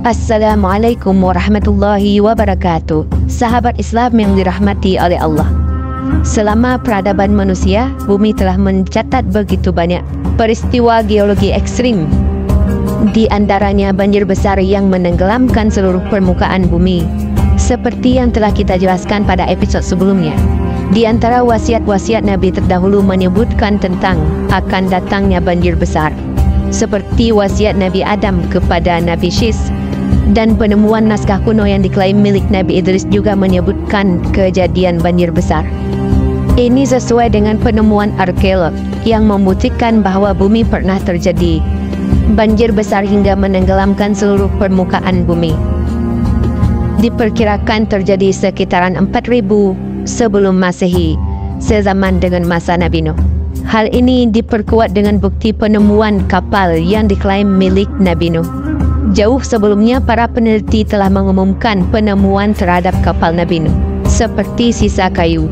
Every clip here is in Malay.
Assalamualaikum warahmatullahi wabarakatuh. Sahabat Islam yang dirahmati oleh Allah. Selama peradaban manusia, bumi telah mencatat begitu banyak peristiwa geologi ekstrim. Di antaranya banjir besar yang menenggelamkan seluruh permukaan bumi. Seperti yang telah kita jelaskan pada episode sebelumnya. Di antara wasiat-wasiat Nabi terdahulu menyebutkan tentang akan datangnya banjir besar. Seperti wasiat Nabi Adam kepada Nabi Syis. Dan penemuan naskah kuno yang diklaim milik Nabi Idris juga menyebutkan kejadian banjir besar. Ini sesuai dengan penemuan arkeolog yang membuktikan bahwa bumi pernah terjadi banjir besar hingga menenggelamkan seluruh permukaan bumi. Diperkirakan terjadi sekitaran 4000 sebelum Masehi, sezaman dengan masa Nabi Nuh. Hal ini diperkuat dengan bukti penemuan kapal yang diklaim milik Nabi Nuh. Jauh sebelumnya, para peneliti telah mengumumkan penemuan terhadap kapal Nabi Nuh, seperti sisa kayu.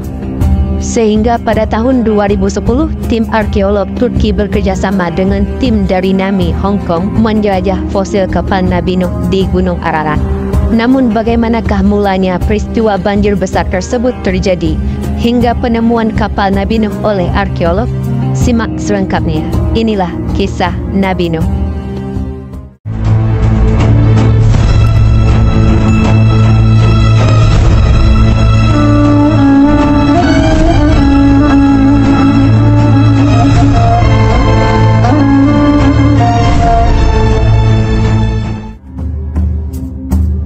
Sehingga pada tahun 2010, tim arkeolog Turki bekerjasama dengan tim dari NAMI Hong Kong menjelajah fosil kapal Nabi Nuh di Gunung Ararat. Namun bagaimanakah mulanya peristiwa banjir besar tersebut terjadi hingga penemuan kapal Nabi Nuh oleh arkeolog? Simak selengkapnya. Inilah kisah Nabi Nuh.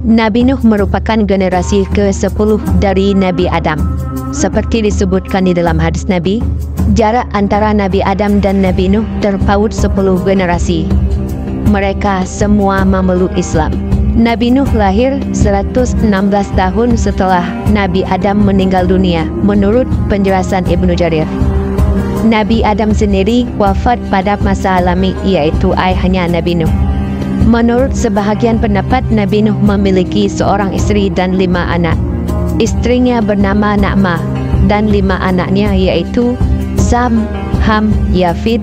Nabi Nuh merupakan generasi ke-10 dari Nabi Adam. Seperti disebutkan di dalam hadis Nabi, jarak antara Nabi Adam dan Nabi Nuh terpaut 10 generasi. Mereka semua memeluk Islam. Nabi Nuh lahir 116 tahun setelah Nabi Adam meninggal dunia, menurut penjelasan Ibnu Jarir. Nabi Adam sendiri wafat pada masa alami, yaitu ayahnya Nabi Nuh. Menurut sebahagian pendapat, Nabi Nuh memiliki seorang istri dan 5 anak. Istrinya bernama Na'mah dan 5 anaknya yaitu Sam, Ham, Yafid,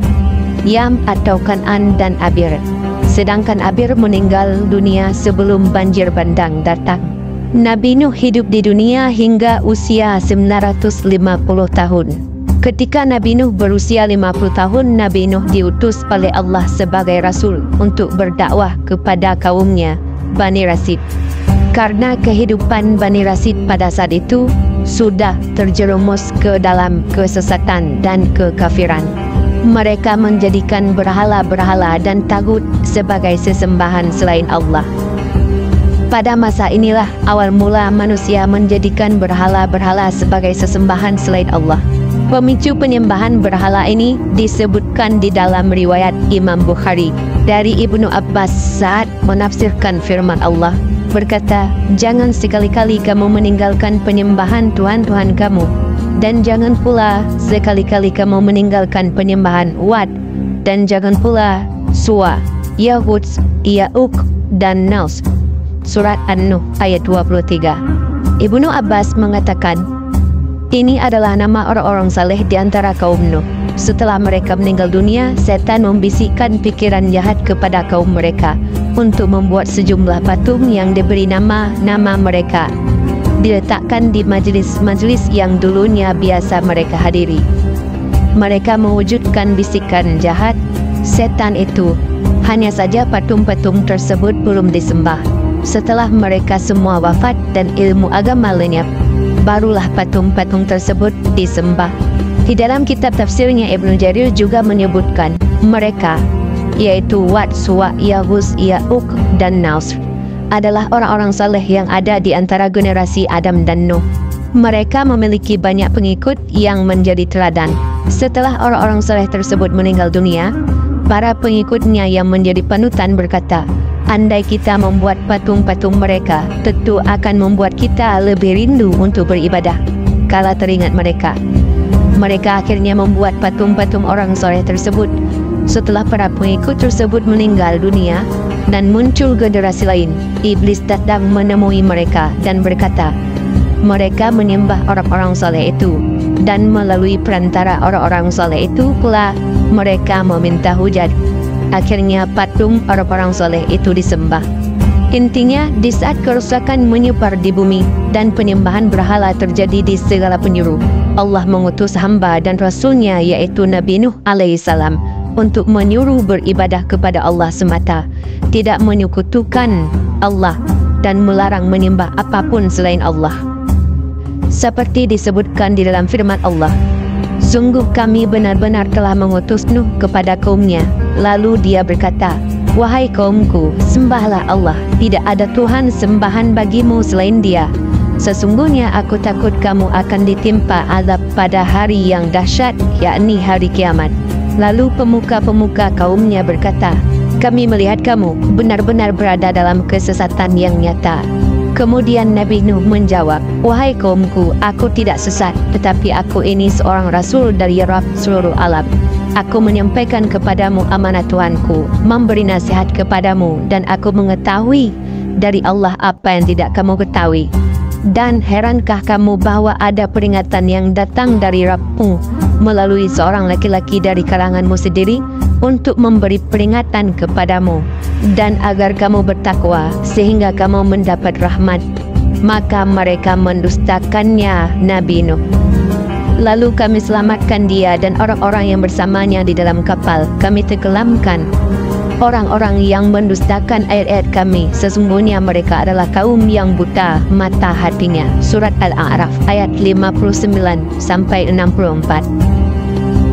Yam atau Kan'an dan Abir. Sedangkan Abir meninggal dunia sebelum banjir bandang datang. Nabi Nuh hidup di dunia hingga usia 950 tahun. Ketika Nabi Nuh berusia 50 tahun, Nabi Nuh diutus oleh Allah sebagai Rasul untuk berdakwah kepada kaumnya, Bani Rasid. Karena kehidupan Bani Rasid pada saat itu sudah terjerumus ke dalam kesesatan dan kekafiran. Mereka menjadikan berhala-berhala dan tagut sebagai sesembahan selain Allah. Pada masa inilah awal mula manusia menjadikan berhala-berhala sebagai sesembahan selain Allah. Pemicu penyembahan berhala ini disebutkan di dalam riwayat Imam Bukhari dari Ibnu Abbas saat menafsirkan firman Allah, berkata, "Jangan sekali-kali kamu meninggalkan penyembahan Tuhan-Tuhan kamu, dan jangan pula sekali-kali kamu meninggalkan penyembahan Wat, dan jangan pula Suwa, Yahud, Ya'uk, dan Naus." Surat An-Nuh ayat 23. Ibnu Abbas mengatakan, ini adalah nama orang-orang saleh di antara kaum Nuh. Setelah mereka meninggal dunia, setan membisikkan pikiran jahat kepada kaum mereka untuk membuat sejumlah patung yang diberi nama-nama mereka, diletakkan di majlis-majlis yang dulunya biasa mereka hadiri. Mereka mewujudkan bisikan jahat setan itu. Hanya saja patung-patung tersebut belum disembah. Setelah mereka semua wafat dan ilmu agama lenyap, barulah patung-patung tersebut disembah. Di dalam kitab tafsirnya, Ibnu Jarir juga menyebutkan mereka, yaitu Wat, Suwa, Yahuz, Ya'uk, dan Naus, adalah orang-orang saleh yang ada di antara generasi Adam dan Nuh. Mereka memiliki banyak pengikut yang menjadi teladan. Setelah orang-orang saleh tersebut meninggal dunia, para pengikutnya yang menjadi panutan berkata, andai kita membuat patung-patung mereka, tentu akan membuat kita lebih rindu untuk beribadah kala teringat mereka. Mereka akhirnya membuat patung-patung orang soleh tersebut. Setelah para pengikut tersebut meninggal dunia dan muncul generasi lain, iblis datang menemui mereka dan berkata, mereka menyembah orang-orang soleh itu, dan melalui perantara orang-orang soleh itu pula mereka meminta hujat. Akhirnya patung orang-orang soleh itu disembah. Intinya, di saat kerusakan menyebar di bumi dan penyembahan berhala terjadi di segala penjuru, Allah mengutus hamba dan rasulnya yaitu Nabi Nuh alaihissalam untuk menyuruh beribadah kepada Allah semata, tidak menyekutukan Allah dan melarang menyembah apapun selain Allah. Seperti disebutkan di dalam firman Allah, sungguh kami benar-benar telah mengutus Nuh kepada kaumnya, lalu dia berkata, wahai kaumku, sembahlah Allah, tidak ada Tuhan sembahan bagimu selain Dia. Sesungguhnya aku takut kamu akan ditimpa azab pada hari yang dahsyat, yakni hari kiamat. Lalu pemuka-pemuka kaumnya berkata, kami melihat kamu benar-benar berada dalam kesesatan yang nyata. Kemudian Nabi Nuh menjawab, wahai kaumku, aku tidak sesat, tetapi aku ini seorang rasul dari Rabb seluruh alam. Aku menyampaikan kepadamu amanat Tuhanku, memberi nasihat kepadamu, dan aku mengetahui dari Allah apa yang tidak kamu ketahui. Dan herankah kamu bahwa ada peringatan yang datang dari Rabbmu melalui seorang laki-laki dari kalanganmu sendiri untuk memberi peringatan kepadamu dan agar kamu bertakwa sehingga kamu mendapat rahmat. Maka mereka mendustakannya Nabi Nuh. Lalu kami selamatkan dia dan orang-orang yang bersamanya di dalam kapal. Kami tenggelamkan orang-orang yang mendustakan ayat-ayat kami. Sesungguhnya mereka adalah kaum yang buta mata hatinya. Surat Al-A'raf ayat 59-64.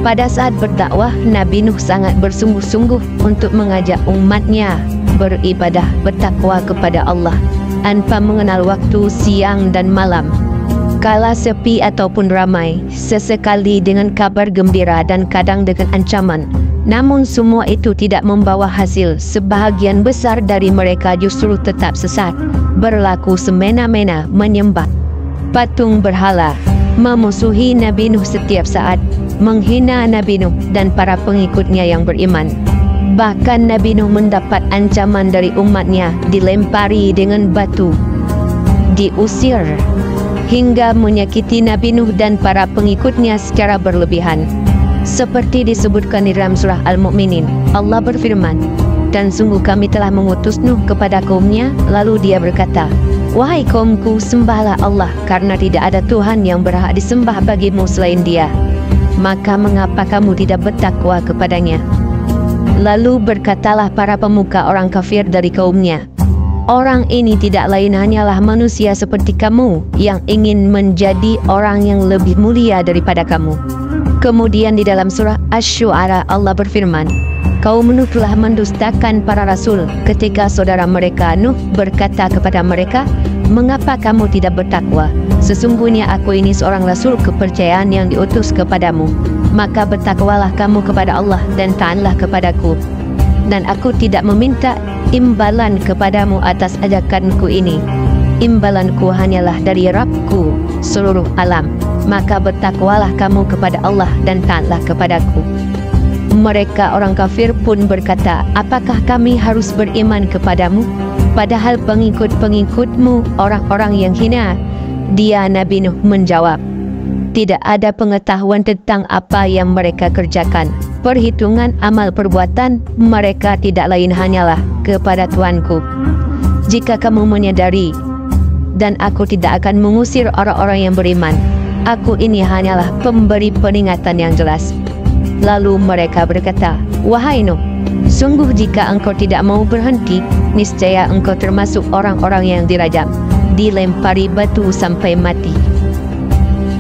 Pada saat berdakwah, Nabi Nuh sangat bersungguh-sungguh untuk mengajak umatnya beribadah, bertakwa kepada Allah tanpa mengenal waktu siang dan malam, kala sepi ataupun ramai, sesekali dengan kabar gembira dan kadang dengan ancaman. Namun semua itu tidak membawa hasil. Sebahagian besar dari mereka justru tetap sesat, berlaku semena-mena, menyembah patung berhala, memusuhi Nabi Nuh setiap saat, menghina Nabi Nuh dan para pengikutnya yang beriman. Bahkan Nabi Nuh mendapat ancaman dari umatnya, dilempari dengan batu, diusir, hingga menyakiti Nabi Nuh dan para pengikutnya secara berlebihan. Seperti disebutkan di dalam surah Al-Mu'minin, Allah berfirman, dan sungguh kami telah mengutus Nuh kepada kaumnya, lalu dia berkata, wahai kaumku, sembahlah Allah, karena tidak ada Tuhan yang berhak disembah bagimu selain Dia. Maka mengapa kamu tidak bertakwa kepadanya? Lalu berkatalah para pemuka orang kafir dari kaumnya, orang ini tidak lain hanyalah manusia seperti kamu yang ingin menjadi orang yang lebih mulia daripada kamu. Kemudian di dalam surah Asy-Syu'ara Allah berfirman, kaum Nuh telah mendustakan para rasul ketika saudara mereka Nuh berkata kepada mereka, mengapa kamu tidak bertakwa? Sesungguhnya aku ini seorang rasul kepercayaan yang diutus kepadamu. Maka bertakwalah kamu kepada Allah dan taatlah kepadaku. Dan aku tidak meminta imbalan kepadamu atas ajakanku ini. Imbalanku hanyalah dari Rabbku seluruh alam. Maka bertakwalah kamu kepada Allah dan taatlah kepadaku. Mereka orang kafir pun berkata, apakah kami harus beriman kepadamu? Padahal pengikut-pengikutmu orang-orang yang hina. Dia Nabi Nuh menjawab, tidak ada pengetahuan tentang apa yang mereka kerjakan. Perhitungan amal perbuatan mereka tidak lain hanyalah kepada Tuanku. Jika kamu menyadari, dan aku tidak akan mengusir orang-orang yang beriman. Aku ini hanyalah pemberi peringatan yang jelas. Lalu mereka berkata, wahai Nuh, sungguh jika engkau tidak mau berhenti, niscaya engkau termasuk orang-orang yang dirajam, dilempari batu sampai mati.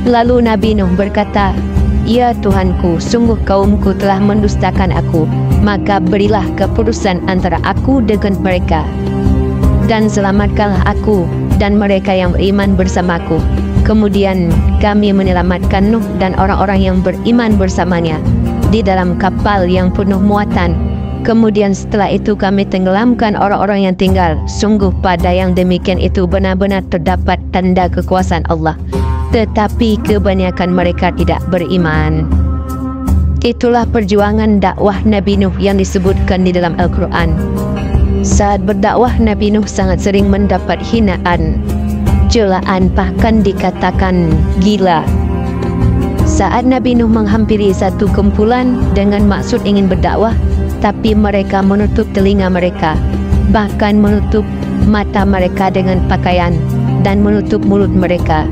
Lalu Nabi Nuh berkata, ya Tuhanku, sungguh kaumku telah mendustakan aku, maka berilah keputusan antara aku dengan mereka, dan selamatkanlah aku dan mereka yang beriman bersamaku. Kemudian kami menyelamatkan Nuh dan orang-orang yang beriman bersamanya di dalam kapal yang penuh muatan. Kemudian setelah itu kami tenggelamkan orang-orang yang tinggal. Sungguh pada yang demikian itu benar-benar terdapat tanda kekuasaan Allah, tetapi kebanyakan mereka tidak beriman. Itulah perjuangan dakwah Nabi Nuh yang disebutkan di dalam Al-Quran. Saat berdakwah, Nabi Nuh sangat sering mendapat hinaan, celaan, bahkan dikatakan gila. Saat Nabi Nuh menghampiri satu kumpulan dengan maksud ingin berdakwah, tapi mereka menutup telinga mereka, bahkan menutup mata mereka dengan pakaian dan menutup mulut mereka,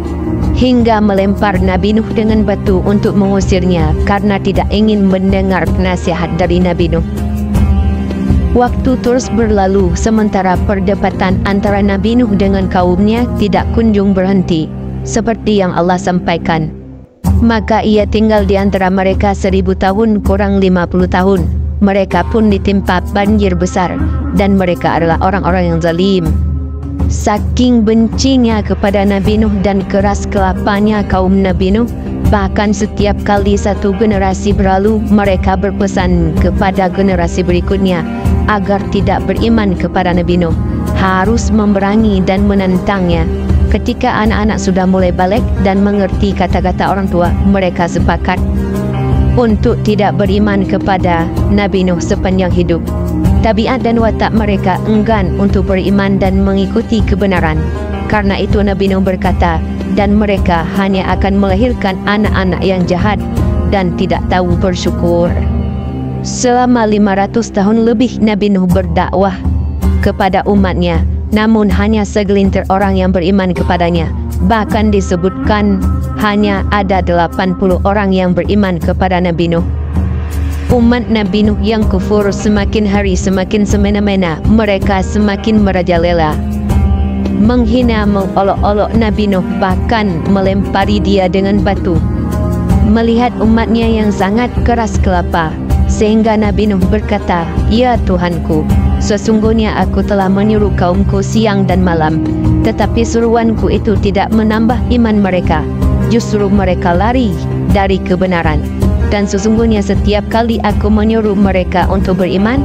hingga melempar Nabi Nuh dengan batu untuk mengusirnya karena tidak ingin mendengar nasihat dari Nabi Nuh. Waktu terus berlalu sementara perdebatan antara Nabi Nuh dengan kaumnya tidak kunjung berhenti, seperti yang Allah sampaikan. Maka ia tinggal di antara mereka 1000 tahun kurang 50 tahun. Mereka pun ditimpa banjir besar, dan mereka adalah orang-orang yang zalim. Saking bencinya kepada Nabi Nuh dan keras kelapanya kaum Nabi Nuh, bahkan setiap kali satu generasi berlalu, mereka berpesan kepada generasi berikutnya agar tidak beriman kepada Nabi Nuh, harus memerangi dan menentangnya. Ketika anak-anak sudah mulai balik dan mengerti kata-kata orang tua, mereka sepakat untuk tidak beriman kepada Nabi Nuh sepanjang hidup. Tabiat dan watak mereka enggan untuk beriman dan mengikuti kebenaran. Karena itu Nabi Nuh berkata, dan mereka hanya akan melahirkan anak-anak yang jahat dan tidak tahu bersyukur. Selama 500 tahun lebih Nabi Nuh berdakwah kepada umatnya, namun hanya segelintir orang yang beriman kepadanya. Bahkan disebutkan hanya ada 80 orang yang beriman kepada Nabi Nuh. Umat Nabi Nuh yang kufur semakin hari semakin semena-mena, mereka semakin merajalela, menghina, mengolok-olok Nabi Nuh, bahkan melempari dia dengan batu. Melihat umatnya yang sangat keras kelapa, sehingga Nabi Nuh berkata, "Ya Tuhanku, sesungguhnya aku telah menyuruh kaumku siang dan malam, tetapi seruanku itu tidak menambah iman mereka. Justru mereka lari dari kebenaran. Dan sesungguhnya setiap kali aku menyuruh mereka untuk beriman,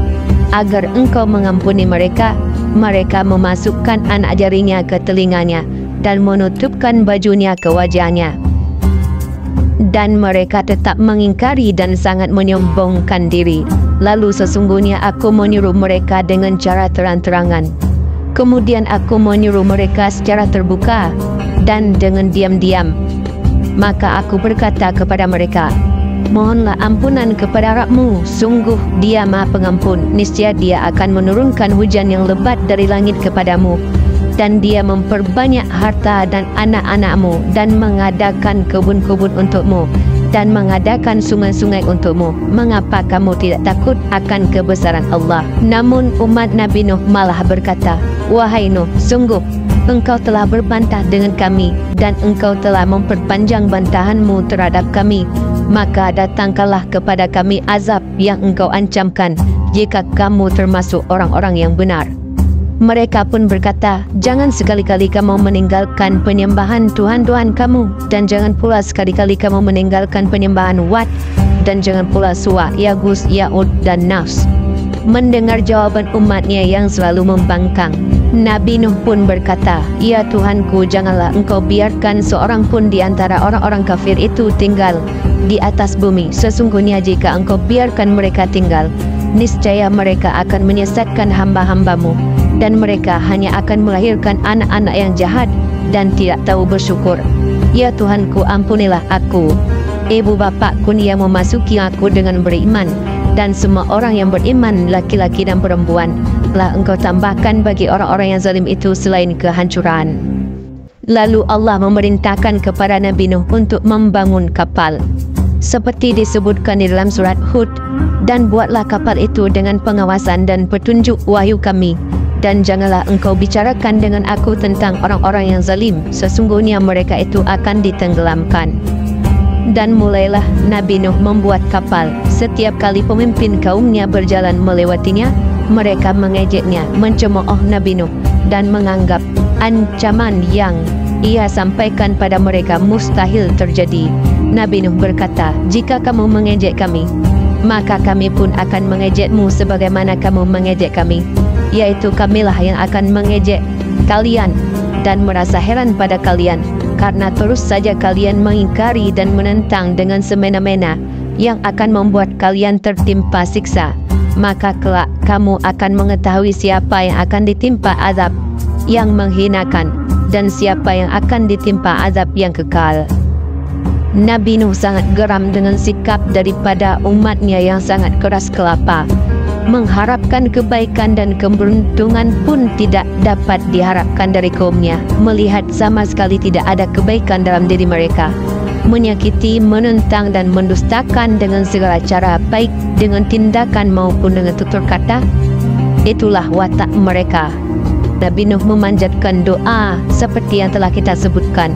agar engkau mengampuni mereka, mereka memasukkan anak jarinya ke telinganya dan menutupkan bajunya ke wajahnya. Dan mereka tetap mengingkari dan sangat menyombongkan diri. Lalu sesungguhnya aku menyuruh mereka dengan cara terang-terangan. Kemudian aku menyuruh mereka secara terbuka dan dengan diam-diam. Maka aku berkata kepada mereka, mohonlah ampunan kepada Rabbmu, sungguh Dia Maha Pengampun. Niscaya Dia akan menurunkan hujan yang lebat dari langit kepadamu, dan Dia memperbanyak harta dan anak-anakmu, dan mengadakan kebun-kebun untukmu, dan mengadakan sungai-sungai untukmu. Mengapa kamu tidak takut akan kebesaran Allah? Namun umat Nabi Nuh malah berkata, wahai Nuh, sungguh engkau telah berbantah dengan kami, dan engkau telah memperpanjang bantahanmu terhadap kami. Maka datangkanlah kepada kami azab yang engkau ancamkan, jika kamu termasuk orang-orang yang benar. Mereka pun berkata, jangan sekali-kali kamu meninggalkan penyembahan Tuhan-Tuhan kamu, dan jangan pula sekali-kali kamu meninggalkan penyembahan Wat, dan jangan pula Suwa, Yagus, Ya'ud, dan Nas. Mendengar jawaban umatnya yang selalu membangkang, Nabi Nuh pun berkata, ya Tuhanku, janganlah engkau biarkan seorang pun di antara orang-orang kafir itu tinggal di atas bumi. Sesungguhnya jika engkau biarkan mereka tinggal, niscaya mereka akan menyesatkan hamba-hambamu, dan mereka hanya akan melahirkan anak-anak yang jahat dan tidak tahu bersyukur. Ya Tuhanku, ampunilah aku, ibu bapakku yang memasuki aku dengan beriman, dan semua orang yang beriman, laki-laki dan perempuan, telah engkau tambahkan bagi orang-orang yang zalim itu selain kehancuran. Lalu Allah memerintahkan kepada Nabi Nuh untuk membangun kapal, seperti disebutkan di dalam surat Hud, dan buatlah kapal itu dengan pengawasan dan petunjuk wahyu kami, dan janganlah engkau bicarakan dengan aku tentang orang-orang yang zalim, sesungguhnya mereka itu akan ditenggelamkan. Dan mulailah Nabi Nuh membuat kapal. Setiap kali pemimpin kaumnya berjalan melewatinya, mereka mengejeknya, mencemooh Nabi Nuh, dan menganggap ancaman yang ia sampaikan pada mereka mustahil terjadi. Nabi Nuh berkata, jika kamu mengejek kami, maka kami pun akan mengejekmu sebagaimana kamu mengejek kami, yaitu kamilah yang akan mengejek kalian dan merasa heran pada kalian, karena terus saja kalian mengingkari dan menentang dengan semena-mena, yang akan membuat kalian tertimpa siksa. Maka kelak kamu akan mengetahui siapa yang akan ditimpa azab yang menghinakan, dan siapa yang akan ditimpa azab yang kekal. Nabi Nuh sangat geram dengan sikap daripada umatnya yang sangat keras kelapa. mengharapkan kebaikan dan keberuntungan pun tidak dapat diharapkan dari kaumnya, melihat sama sekali tidak ada kebaikan dalam diri mereka. Menyakiti, menentang dan mendustakan dengan segala cara, baik dengan tindakan maupun dengan tutur kata. Itulah watak mereka. Nabi Nuh memanjatkan doa seperti yang telah kita sebutkan.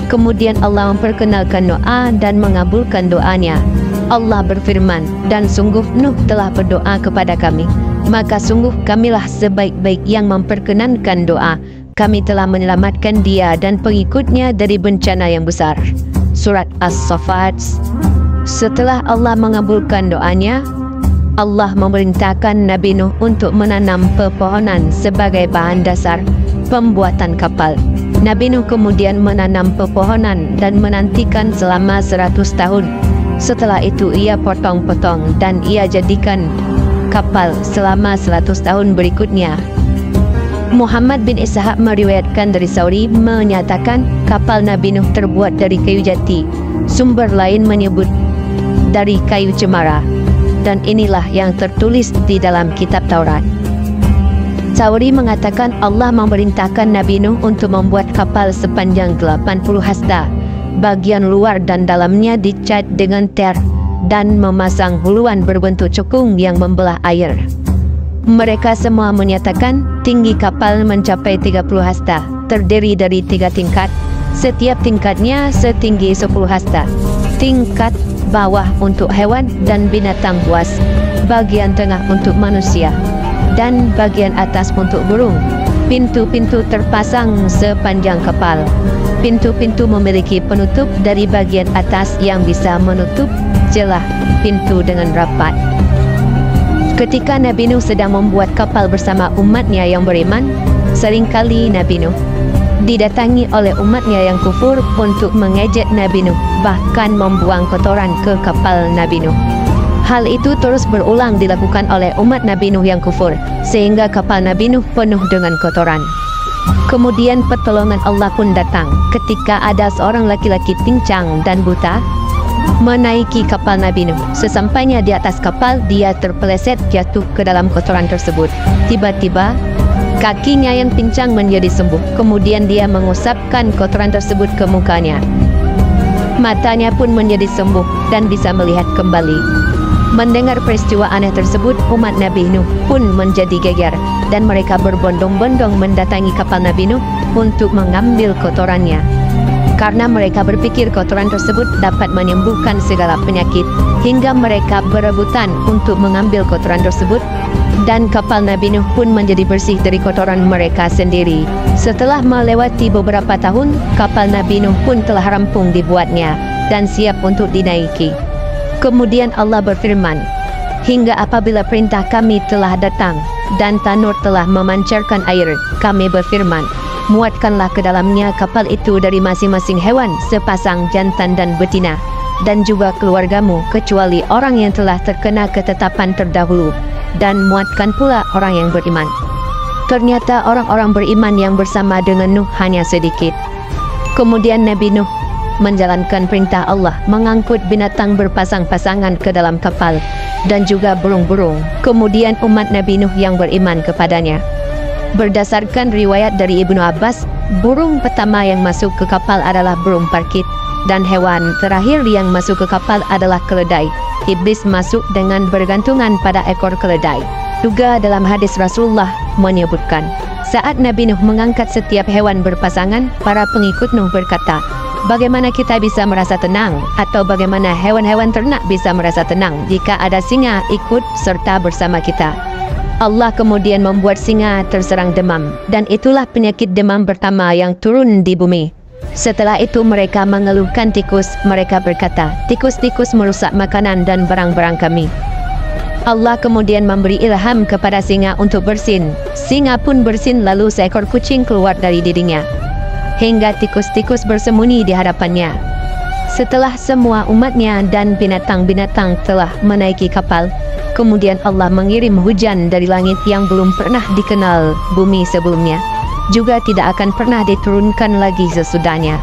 Kemudian Allah memperkenalkan doa dan mengabulkan doanya. Allah berfirman, dan sungguh Nuh telah berdoa kepada kami, maka sungguh kamilah sebaik-baik yang memperkenankan doa. Kami telah menyelamatkan dia dan pengikutnya dari bencana yang besar. Surat As-Saffat. Setelah Allah mengabulkan doanya, Allah memerintahkan Nabi Nuh untuk menanam pepohonan sebagai bahan dasar pembuatan kapal. Nabi Nuh kemudian menanam pepohonan dan menantikan selama 100 tahun. Setelah itu ia potong-potong dan ia jadikan kapal selama 100 tahun berikutnya. Muhammad bin Ishaq meriwayatkan dari Sauri menyatakan kapal Nabi Nuh terbuat dari kayu jati. Sumber lain menyebut dari kayu cemara. Dan inilah yang tertulis di dalam kitab Taurat. Sauri mengatakan Allah memerintahkan Nabi Nuh untuk membuat kapal sepanjang 80 hasta. Bagian luar dan dalamnya dicat dengan ter dan memasang huluan berbentuk cekung yang membelah air. Mereka semua menyatakan tinggi kapal mencapai 30 hasta, terdiri dari 3 tingkat. Setiap tingkatnya setinggi 10 hasta. Tingkat bawah untuk hewan dan binatang buas, bagian tengah untuk manusia, dan bagian atas untuk burung. Pintu-pintu terpasang sepanjang kapal. Pintu-pintu memiliki penutup dari bagian atas yang bisa menutup celah pintu dengan rapat. Ketika Nabi Nuh sedang membuat kapal bersama umatnya yang beriman, seringkali Nabi Nuh didatangi oleh umatnya yang kufur untuk mengejek Nabi Nuh, bahkan membuang kotoran ke kapal Nabi Nuh. Hal itu terus berulang dilakukan oleh umat Nabi Nuh yang kufur, sehingga kapal Nabi Nuh penuh dengan kotoran. Kemudian pertolongan Allah pun datang ketika ada seorang laki-laki pincang dan buta menaiki kapal Nabi Nuh. Sesampainya di atas kapal, dia terpeleset jatuh ke dalam kotoran tersebut. Tiba-tiba kakinya yang pincang menjadi sembuh. Kemudian dia mengusapkan kotoran tersebut ke mukanya. Matanya pun menjadi sembuh dan bisa melihat kembali. Mendengar peristiwa aneh tersebut, umat Nabi Nuh pun menjadi geger dan mereka berbondong-bondong mendatangi kapal Nabi Nuh untuk mengambil kotorannya. Karena mereka berpikir kotoran tersebut dapat menyembuhkan segala penyakit, hingga mereka berebutan untuk mengambil kotoran tersebut, dan kapal Nabi Nuh pun menjadi bersih dari kotoran mereka sendiri. Setelah melewati beberapa tahun, kapal Nabi Nuh pun telah rampung dibuatnya dan siap untuk dinaiki. Kemudian Allah berfirman, hingga apabila perintah kami telah datang dan tanur telah memancarkan air, kami berfirman, muatkanlah ke dalamnya kapal itu dari masing-masing hewan sepasang jantan dan betina, dan juga keluargamu kecuali orang yang telah terkena ketetapan terdahulu, dan muatkan pula orang yang beriman. Ternyata orang-orang beriman yang bersama dengan Nuh hanya sedikit. Kemudian Nabi Nuh menjalankan perintah Allah mengangkut binatang berpasang-pasangan ke dalam kapal dan juga burung-burung. Kemudian umat Nabi Nuh yang beriman kepadanya. Berdasarkan riwayat dari Ibnu Abbas, burung pertama yang masuk ke kapal adalah burung parkit, dan hewan terakhir yang masuk ke kapal adalah keledai. Iblis masuk dengan bergantungan pada ekor keledai. Juga dalam hadis Rasulullah menyebutkan, saat Nabi Nuh mengangkat setiap hewan berpasangan, para pengikut Nuh berkata, bagaimana kita bisa merasa tenang, atau bagaimana hewan-hewan ternak bisa merasa tenang jika ada singa ikut serta bersama kita? Allah kemudian membuat singa terserang demam, dan itulah penyakit demam pertama yang turun di bumi. Setelah itu mereka mengeluhkan tikus. Mereka berkata, tikus-tikus merusak makanan dan barang-barang kami. Allah kemudian memberi ilham kepada singa untuk bersin. Singa pun bersin, lalu seekor kucing keluar dari dirinya, hingga tikus-tikus bersembunyi di hadapannya. Setelah semua umatnya dan binatang-binatang telah menaiki kapal, kemudian Allah mengirim hujan dari langit yang belum pernah dikenal bumi sebelumnya, juga tidak akan pernah diturunkan lagi sesudahnya.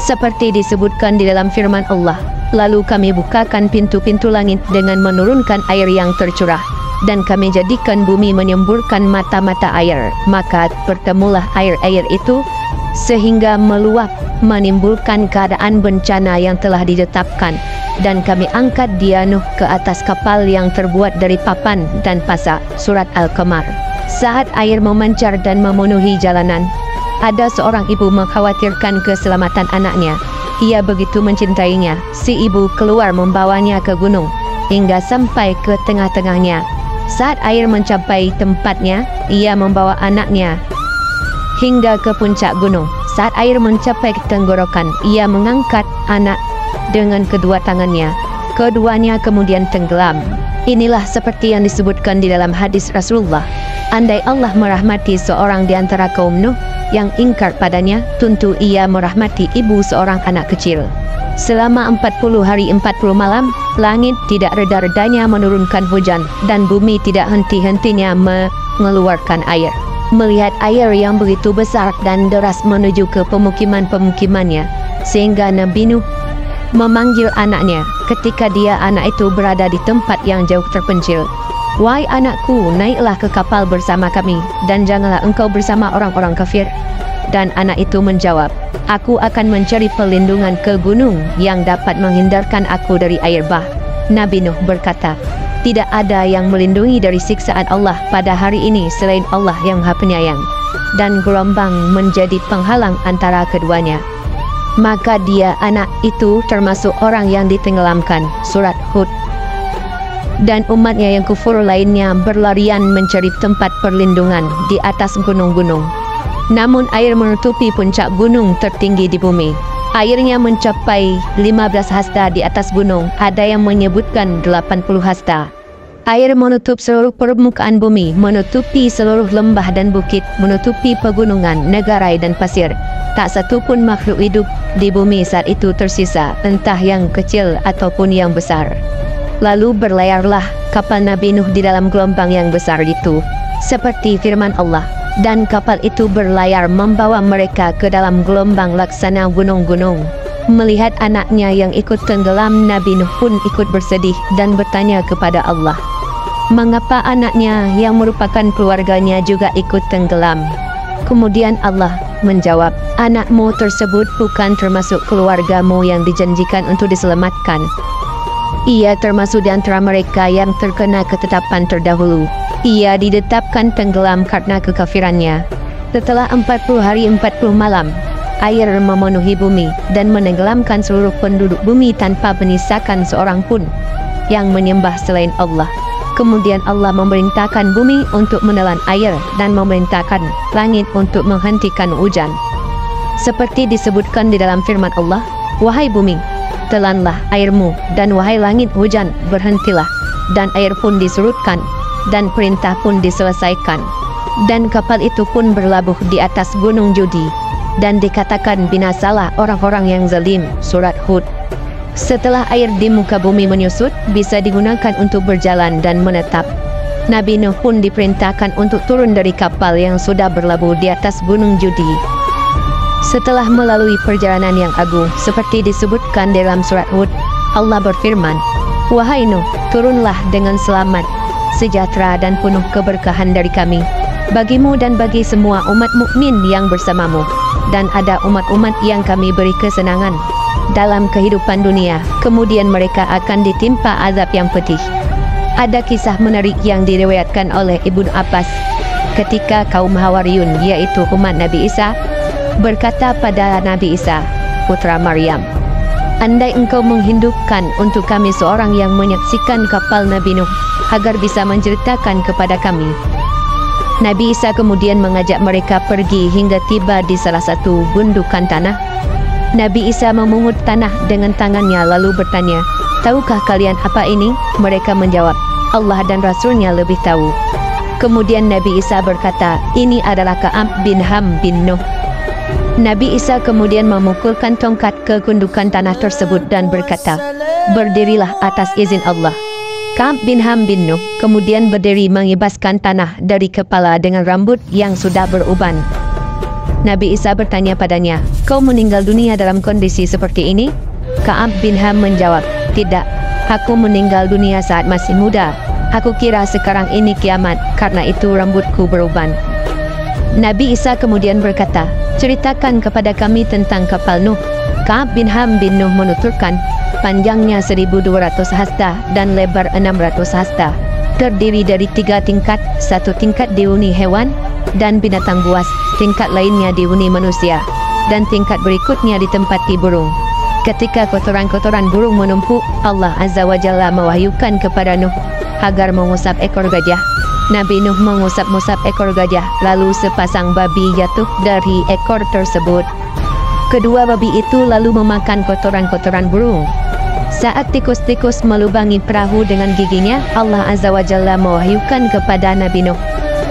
Seperti disebutkan di dalam firman Allah, lalu kami bukakan pintu-pintu langit dengan menurunkan air yang tercurah, dan kami jadikan bumi menyemburkan mata-mata air. Maka bertemulah air-air itu sehingga meluap, menimbulkan keadaan bencana yang telah ditetapkan. Dan kami angkat dia Nuh ke atas kapal yang terbuat dari papan dan pasak. Surat Al-Qamar. Saat air memancar dan memenuhi jalanan, ada seorang ibu mengkhawatirkan keselamatan anaknya. Ia begitu mencintainya. Si ibu keluar membawanya ke gunung hingga sampai ke tengah-tengahnya. Saat air mencapai tempatnya, ia membawa anaknya hingga ke puncak gunung. Saat air mencapai tenggorokan, ia mengangkat anak dengan kedua tangannya. Keduanya kemudian tenggelam. Inilah seperti yang disebutkan di dalam hadis Rasulullah. Andai Allah merahmati seorang di antara kaum Nuh yang ingkar padanya, tentu ia merahmati ibu seorang anak kecil. Selama 40 hari 40 malam, langit tidak reda-redanya menurunkan hujan, dan bumi tidak henti-hentinya mengeluarkan air. Melihat air yang begitu besar dan deras menuju ke pemukiman-pemukimannya, sehingga Nabi Nuh memanggil anaknya ketika anak itu berada di tempat yang jauh terpencil. Wahai anakku, naiklah ke kapal bersama kami, dan janganlah engkau bersama orang-orang kafir. Dan anak itu menjawab, aku akan mencari perlindungan ke gunung yang dapat menghindarkan aku dari air bah. Nabi Nuh berkata, tidak ada yang melindungi dari siksaan Allah pada hari ini selain Allah yang Maha Penyayang. Dan gelombang menjadi penghalang antara keduanya. Maka dia, anak itu, termasuk orang yang ditenggelamkan. Surat Hud. Dan umatnya yang kufur lainnya berlarian mencari tempat perlindungan di atas gunung-gunung. Namun air menutupi puncak gunung tertinggi di bumi. Airnya mencapai 15 hasta di atas gunung, ada yang menyebutkan 80 hasta. Air menutup seluruh permukaan bumi, menutupi seluruh lembah dan bukit, menutupi pegunungan, negara dan pasir. Tak satu pun makhluk hidup di bumi saat itu tersisa, entah yang kecil ataupun yang besar. Lalu berlayarlah kapal Nabi Nuh di dalam gelombang yang besar itu, seperti firman Allah. Dan kapal itu berlayar membawa mereka ke dalam gelombang laksana gunung-gunung. Melihat anaknya yang ikut tenggelam, Nabi Nuh pun ikut bersedih dan bertanya kepada Allah, mengapa anaknya yang merupakan keluarganya juga ikut tenggelam? Kemudian Allah menjawab, anakmu tersebut bukan termasuk keluargamu yang dijanjikan untuk diselamatkan. Ia termasuk di antara mereka yang terkena ketetapan terdahulu. Ia ditetapkan tenggelam karena kekafirannya. Setelah 40 hari 40 malam, air memenuhi bumi dan menenggelamkan seluruh penduduk bumi tanpa menyisakan seorang pun yang menyembah selain Allah. Kemudian Allah memerintahkan bumi untuk menelan air dan memerintahkan langit untuk menghentikan hujan. Seperti disebutkan di dalam firman Allah, wahai bumi, telanlah airmu, dan wahai langit, hujan, berhentilah. Dan air pun disurutkan, dan perintah pun diselesaikan. Dan kapal itu pun berlabuh di atas gunung Judi, dan dikatakan binasalah orang-orang yang zalim. Surat Hud. Setelah air di muka bumi menyusut, bisa digunakan untuk berjalan dan menetap. Nabi Nuh pun diperintahkan untuk turun dari kapal yang sudah berlabuh di atas gunung Judi. Setelah melalui perjalanan yang agung, seperti disebutkan dalam surat Hud, Allah berfirman, wahai Nuh, turunlah dengan selamat, sejahtera dan penuh keberkahan dari kami, bagimu dan bagi semua umat mukmin yang bersamamu. Dan ada umat-umat yang kami beri kesenangan dalam kehidupan dunia, kemudian mereka akan ditimpa azab yang pedih. Ada kisah menarik yang diriwayatkan oleh Ibnu Abbas ketika kaum Hawariyun, yaitu umat Nabi Isa, berkata pada Nabi Isa, putra Maryam, andai engkau menghidupkan untuk kami seorang yang menyaksikan kapal Nabi Nuh, agar bisa menceritakan kepada kami. Nabi Isa kemudian mengajak mereka pergi hingga tiba di salah satu gundukan tanah. Nabi Isa memungut tanah dengan tangannya lalu bertanya, tahukah kalian apa ini? Mereka menjawab, Allah dan Rasulnya lebih tahu. Kemudian Nabi Isa berkata, ini adalah Ka'ab bin Ham bin Nuh. Nabi Isa kemudian memukulkan tongkat ke gundukan tanah tersebut dan berkata, berdirilah atas izin Allah. Ka'ab bin Ham bin Nuh kemudian berdiri mengibaskan tanah dari kepala dengan rambut yang sudah beruban. Nabi Isa bertanya padanya, kau meninggal dunia dalam kondisi seperti ini? Ka'ab bin Ham menjawab, tidak, aku meninggal dunia saat masih muda. Aku kira sekarang ini kiamat, karena itu rambutku beruban. Nabi Isa kemudian berkata, ceritakan kepada kami tentang kapal Nuh. Ka'ab bin Ham bin Nuh menuturkan, panjangnya 1.200 hasta dan lebar 600 hasta. Terdiri dari 3 tingkat, 1 tingkat dihuni hewan dan binatang buas, tingkat lainnya dihuni manusia, dan tingkat berikutnya ditempati burung. Ketika kotoran-kotoran burung menumpuk, Allah Azza wa Jalla mewahyukan kepada Nuh agar mengusap ekor gajah. Nabi Nuh mengusap-ngusap ekor gajah, lalu sepasang babi jatuh dari ekor tersebut. Kedua babi itu lalu memakan kotoran-kotoran burung. Saat tikus-tikus melubangi perahu dengan giginya, Allah Azza wa Jalla mewahyukan kepada Nabi Nuh,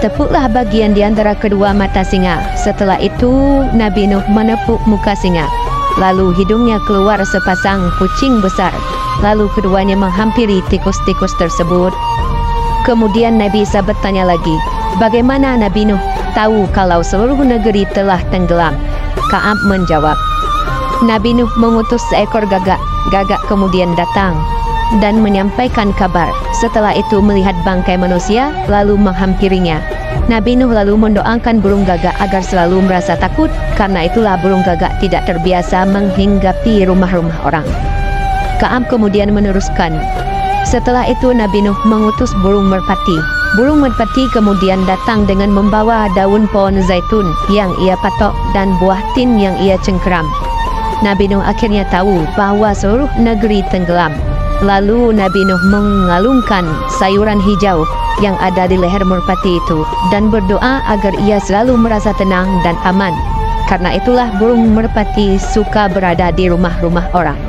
tepuklah bagian di antara kedua mata singa. Setelah itu Nabi Nuh menepuk muka singa, lalu hidungnya keluar sepasang kucing besar. Lalu keduanya menghampiri tikus-tikus tersebut. Kemudian Nabi Isa bertanya lagi, bagaimana Nabi Nuh tahu kalau seluruh negeri telah tenggelam? Ka'ab menjawab, Nabi Nuh mengutus seekor gagak. Gagak kemudian datang dan menyampaikan kabar. Setelah itu melihat bangkai manusia, lalu menghampirinya. Nabi Nuh lalu mendoakan burung gagak agar selalu merasa takut, karena itulah burung gagak tidak terbiasa menghinggapi rumah-rumah orang. Ka'ab kemudian meneruskan, setelah itu Nabi Nuh mengutus burung merpati. Burung merpati kemudian datang dengan membawa daun pohon zaitun yang ia patok dan buah tin yang ia cengkeram. Nabi Nuh akhirnya tahu bahwa seluruh negeri tenggelam. Lalu Nabi Nuh mengalungkan sayuran hijau yang ada di leher merpati itu dan berdoa agar ia selalu merasa tenang dan aman. Karena itulah burung merpati suka berada di rumah-rumah orang.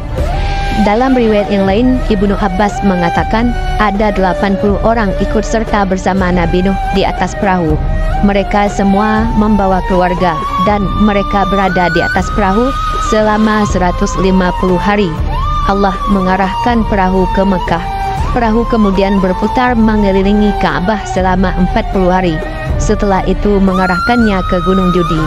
Dalam riwayat yang lain, Ibnu Abbas mengatakan ada 80 orang ikut serta bersama Nabi Nuh di atas perahu. Mereka semua membawa keluarga dan mereka berada di atas perahu selama 150 hari. Allah mengarahkan perahu ke Mekah. Perahu kemudian berputar mengelilingi Ka'bah selama 40 hari. Setelah itu mengarahkannya ke Gunung Judi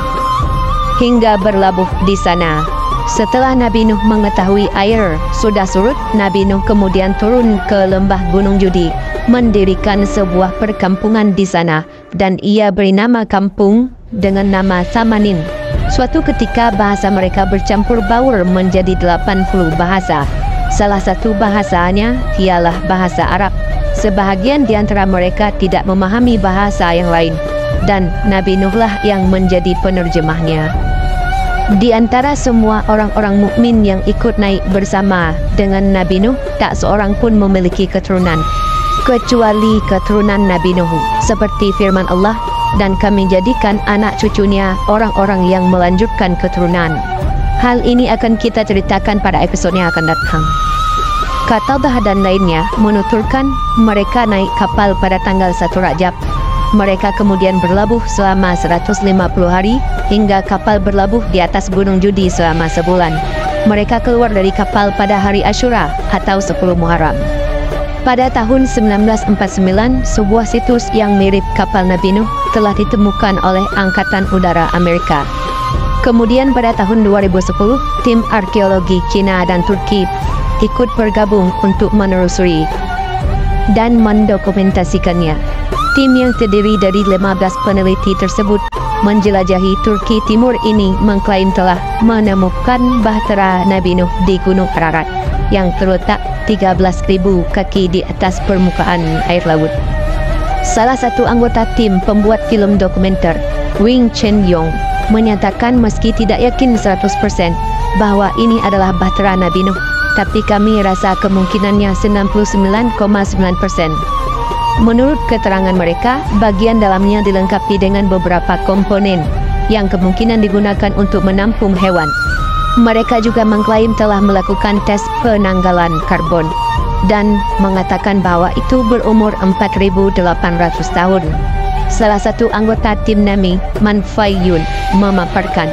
hingga berlabuh di sana. Setelah Nabi Nuh mengetahui air sudah surut, Nabi Nuh kemudian turun ke lembah Gunung Judi, mendirikan sebuah perkampungan di sana, dan ia beri nama kampung dengan nama Samanin. Suatu ketika bahasa mereka bercampur baur menjadi 80 bahasa. Salah satu bahasanya ialah bahasa Arab. Sebahagian di antara mereka tidak memahami bahasa yang lain, dan Nabi Nuhlah yang menjadi penerjemahnya. Di antara semua orang-orang mukmin yang ikut naik bersama dengan Nabi Nuh, tak seorang pun memiliki keturunan kecuali keturunan Nabi Nuh, seperti firman Allah, dan kami jadikan anak cucunya orang-orang yang melanjutkan keturunan. Hal ini akan kita ceritakan pada episode yang akan datang. Qatadah dan lainnya menuturkan mereka naik kapal pada tanggal 1 Rajab. Mereka kemudian berlabuh selama 150 hari hingga kapal berlabuh di atas Gunung Judi selama sebulan. Mereka keluar dari kapal pada hari Asyura atau 10 Muharram. Pada tahun 1949, sebuah situs yang mirip kapal Nabi Nuh telah ditemukan oleh Angkatan Udara Amerika. Kemudian pada tahun 2010, tim arkeologi Cina dan Turki ikut bergabung untuk menelusuri dan mendokumentasikannya. Tim yang terdiri dari 15 peneliti tersebut menjelajahi Turki Timur ini mengklaim telah menemukan bahtera Nabi Nuh di Gunung Ararat yang terletak 13.000 kaki di atas permukaan air laut. Salah satu anggota tim pembuat film dokumenter, Wing Chen Yong, menyatakan meski tidak yakin 100% bahwa ini adalah bahtera Nabi Nuh, tapi kami rasa kemungkinannya 99,9%. Menurut keterangan mereka, bagian dalamnya dilengkapi dengan beberapa komponen yang kemungkinan digunakan untuk menampung hewan. Mereka juga mengklaim telah melakukan tes penanggalan karbon dan mengatakan bahwa itu berumur 4.800 tahun. Salah satu anggota tim NAMI, Man Fai Yun, memaparkan,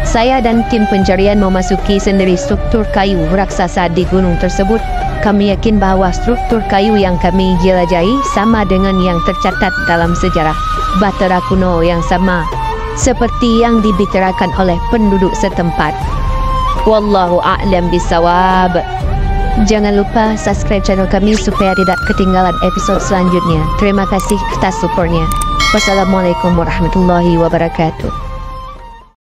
saya dan tim pencarian memasuki sendiri struktur kayu raksasa di gunung tersebut. Kami yakin bahwa struktur kayu yang kami jelajahi sama dengan yang tercatat dalam sejarah bahtera kuno yang sama seperti yang dibicarakan oleh penduduk setempat. Wallahu a'lam bisawab. Jangan lupa subscribe channel kami supaya tidak ketinggalan episode selanjutnya. Terima kasih atas supportnya. Wassalamualaikum warahmatullahi wabarakatuh.